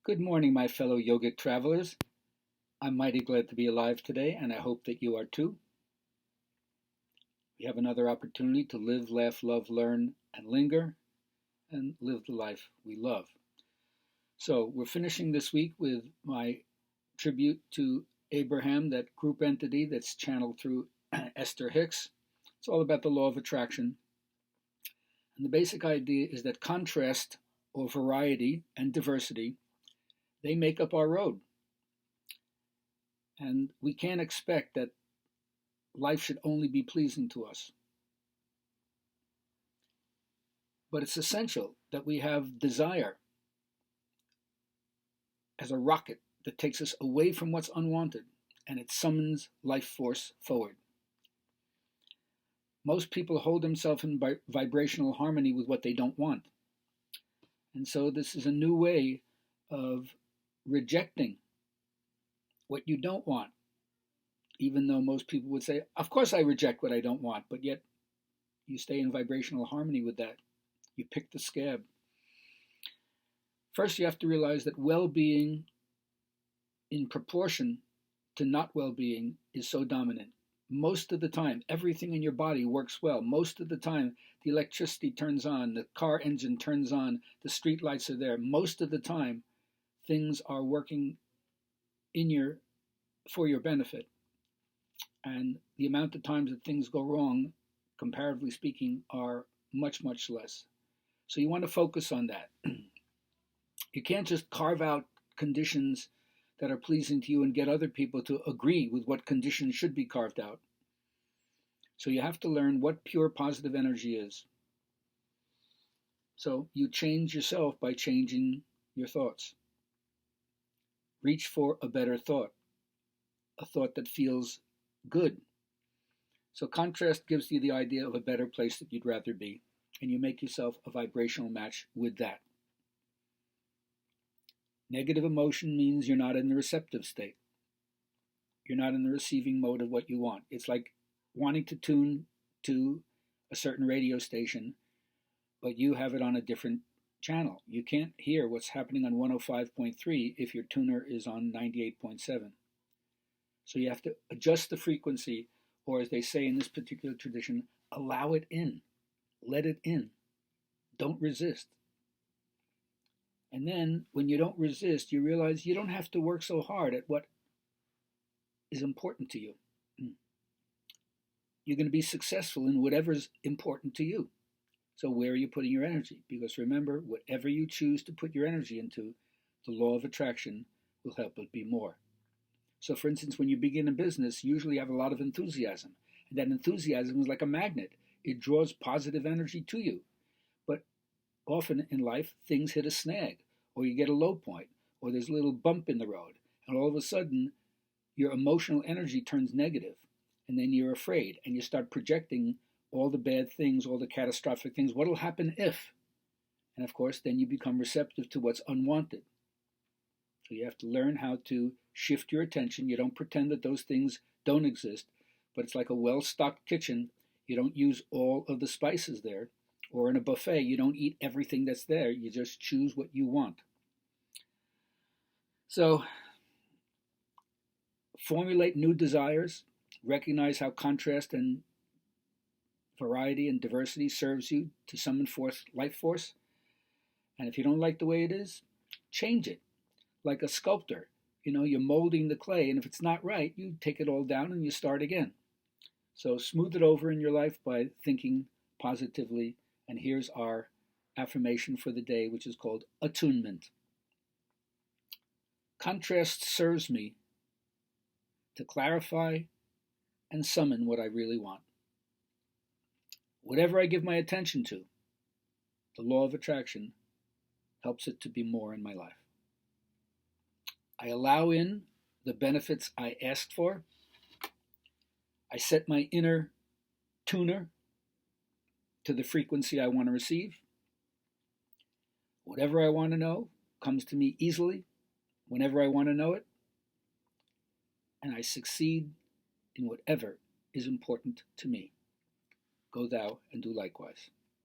Good morning, my fellow yogic travelers. I'm mighty glad to be alive today, and I hope that you are too. We have another opportunity to live, laugh, love, learn, and linger, and live the life we love. So, we're finishing this week with my tribute to Abraham, that group entity that's channeled through Esther Hicks. It's all about the law of attraction. And the basic idea is that contrast, or variety, and diversity, they make up our road. And we can't expect that life should only be pleasing to us. But it's essential that we have desire as a rocket that takes us away from what's unwanted, and it summons life force forward. Most people hold themselves in vibrational harmony with what they don't want. And so this is a new way of rejecting what you don't want, even though most people would say, of course I reject what I don't want, but yet you stay in vibrational harmony with that. You pick the scab. First, you have to realize that well-being in proportion to not well-being is so dominant. Most of the time, everything in your body works well. Most of the time, the electricity turns on, the car engine turns on, the street lights are there. Most of the time, things are working for your benefit. And the amount of times that things go wrong, comparatively speaking, are much, much less. So you want to focus on that. You can't just carve out conditions that are pleasing to you and get other people to agree with what conditions should be carved out. So you have to learn what pure positive energy is. So you change yourself by changing your thoughts. Reach for a better thought, a thought that feels good. So contrast gives you the idea of a better place that you'd rather be, and you make yourself a vibrational match with that. Negative emotion means you're not in the receptive state. You're not in the receiving mode of what you want. It's like wanting to tune to a certain radio station, but you have it on a different channel. You can't hear what's happening on 105.3 if your tuner is on 98.7. So you have to adjust the frequency, or as they say in this particular tradition, allow it in. Let it in. Don't resist. And then when you don't resist, you realize you don't have to work so hard at what is important to you. You're going to be successful in whatever's important to you. So where are you putting your energy? Because remember, whatever you choose to put your energy into, the law of attraction will help it be more. So for instance, when you begin a business, you usually have a lot of enthusiasm. And that enthusiasm is like a magnet. It draws positive energy to you. But often in life, things hit a snag, or you get a low point, or there's a little bump in the road, and all of a sudden, your emotional energy turns negative, and then you're afraid, and you start projecting all the bad things, all the catastrophic things. What will happen if? And of course, then you become receptive to what's unwanted. So you have to learn how to shift your attention. You don't pretend that those things don't exist, but it's like a well-stocked kitchen. You don't use all of the spices there. Or in a buffet, you don't eat everything that's there. You just choose what you want. So, formulate new desires. Recognize how contrast and variety and diversity serves you to summon forth life force. And if you don't like the way it is, change it. Like a sculptor, you're molding the clay, and if it's not right, you take it all down and you start again. So smooth it over in your life by thinking positively. And here's our affirmation for the day, which is called Attunement. Contrast serves me to clarify and summon what I really want. Whatever I give my attention to, the law of attraction helps it to be more in my life. I allow in the benefits I asked for. I set my inner tuner to the frequency I want to receive. Whatever I want to know comes to me easily, whenever I want to know it, and I succeed in whatever is important to me. Go thou and do likewise.